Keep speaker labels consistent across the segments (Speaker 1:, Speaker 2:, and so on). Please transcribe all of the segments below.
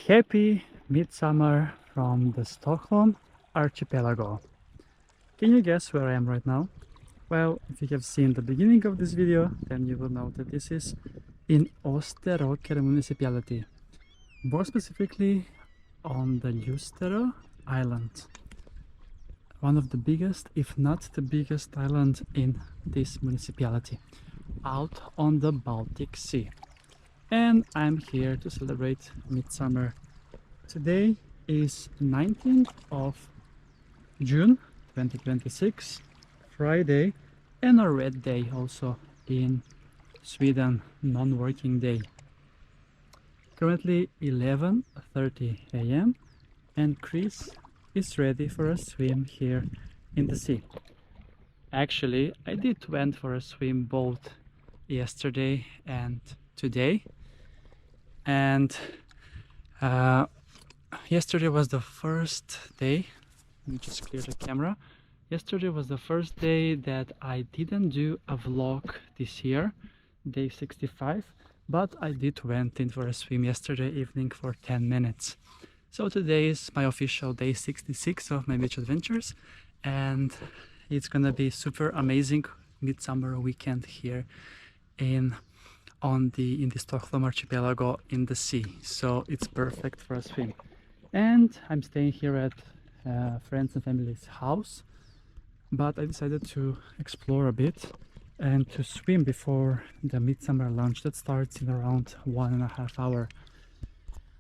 Speaker 1: Happy Midsummer from the Stockholm Archipelago. Can you guess where I am right now? Well, if you have seen the beginning of this video, then you will know that this is in Österåker municipality. More specifically on the Ljusterö island. One of the biggest, if not the biggest island in this municipality, out on the Baltic Sea. And I'm here to celebrate Midsummer. Today is 19th of June 2026, Friday, and a red day also in Sweden, non-working day. Currently 11:30 a.m. and Chris is ready for a swim here in the sea. Actually, I did went for a swim both yesterday and today, and yesterday was the first day. Let me just clear the camera. Yesterday was the first day that I didn't do a vlog this year, day 65, but I did went in for a swim yesterday evening for 10 minutes. So today is my official day 66 of my beach adventures, and it's gonna be super amazing midsummer weekend here in the Stockholm Archipelago in the sea. So it's perfect for a swim. And I'm staying here at friends and family's house, but I decided to explore a bit and to swim before the midsummer lunch that starts in around 1.5 hours.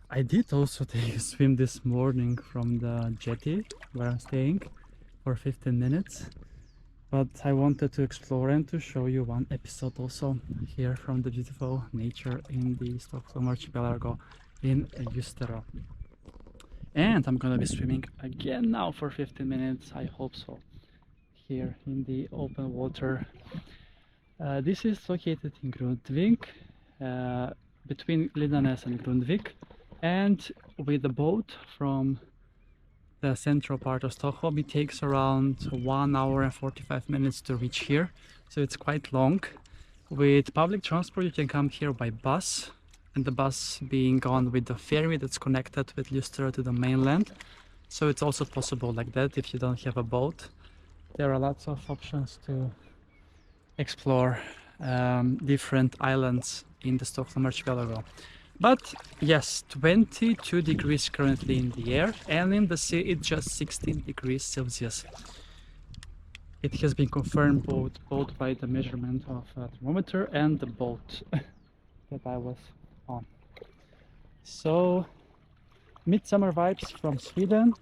Speaker 1: I did also take a swim this morning from the jetty where I'm staying for 15 minutes, but I wanted to explore and to show you one episode also here from the beautiful nature in the Stockholm Archipelago in Ljusterö. And I'm gonna be swimming again now for 15 minutes, I hope so, here in the open water. This is located in Grundvik, between Ljusterö and Grundvik, and with the boat from the central part of Stockholm it takes around 1 hour and 45 minutes to reach here, so it's quite long. With public transport you can come here by bus, and the bus being on with the ferry that's connected with Ljusterö to the mainland, so it's also possible like that if you don't have a boat. There are lots of options to explore different islands in the Stockholm Archipelago. But yes, 22 degrees currently in the air, and in the sea it's just 16 degrees Celsius. It has been confirmed both by the measurement of a thermometer and the boat that I was on. So, midsummer vibes from Sweden.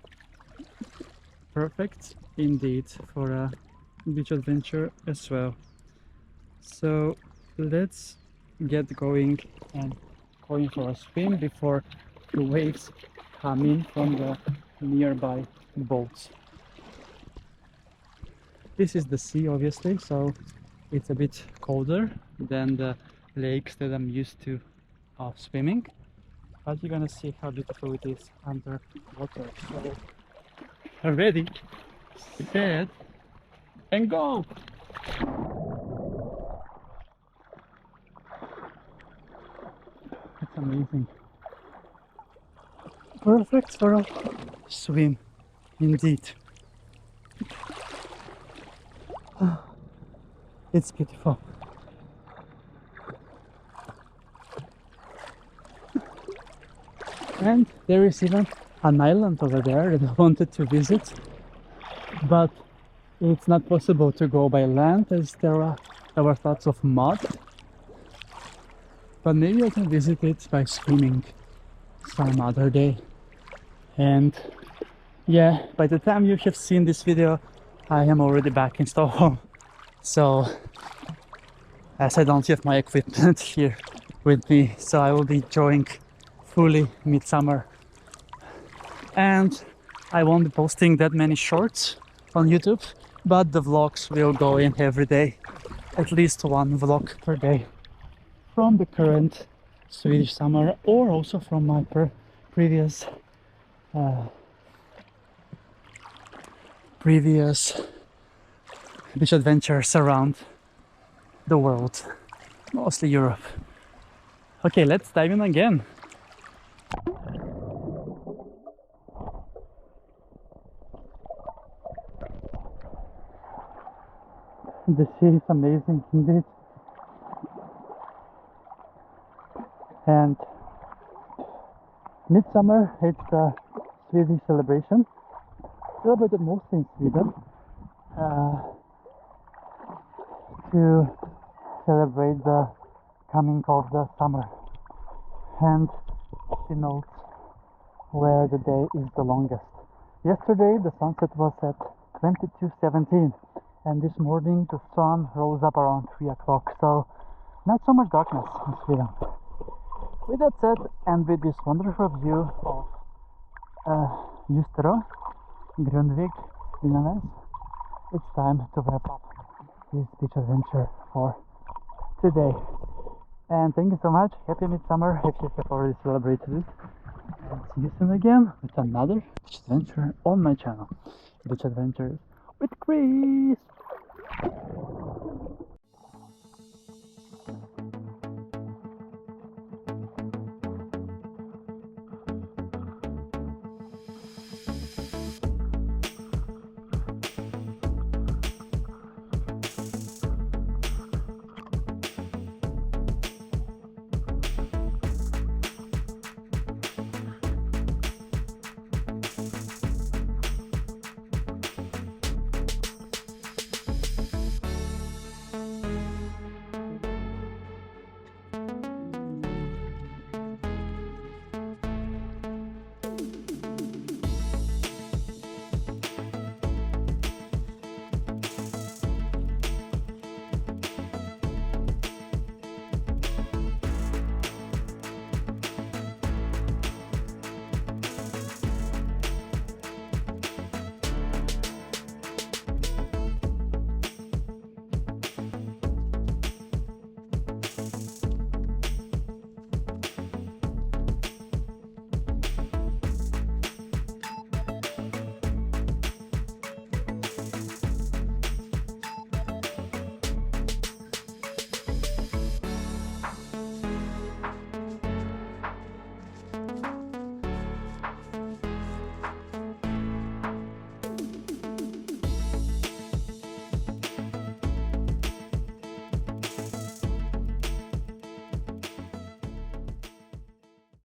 Speaker 1: Perfect indeed for a beach adventure as well. So let's get going and going for a swim before the waves come in from the nearby boats. This is the sea obviously, so it's a bit colder than the lakes that I'm used to of swimming, but you're gonna see how beautiful it is under water. So ready, set, and go! It's amazing. Perfect for a swim, indeed. It's beautiful. And there is even an island over there that I wanted to visit, but it's not possible to go by land as there were lots of mud. But maybe I can visit it by swimming some other day. And yeah, by the time you have seen this video, I am already back in Stockholm. So, as I don't have my equipment here with me, so I will be enjoying fully midsummer. And I won't be posting that many shorts on YouTube, but the vlogs will go in every day. At least one vlog per day. From the current Swedish summer, or also from my previous beach adventures around the world, mostly Europe. Okay, let's dive in again. The sea is amazing indeed. And Midsummer, it's a Swedish celebration, celebrated mostly in Sweden, to celebrate the coming of the summer, and denotes where the day is the longest. Yesterday the sunset was at 22:17, and this morning the sun rose up around 3 o'clock, so not so much darkness in Sweden. With that said, and with this wonderful view of Ljusterö, Grundvik, it's time to wrap up this beach adventure for today. And thank you so much. Happy Midsummer if you have already celebrated it. And see you soon again with another beach adventure on my channel. Beach Adventures with Chris.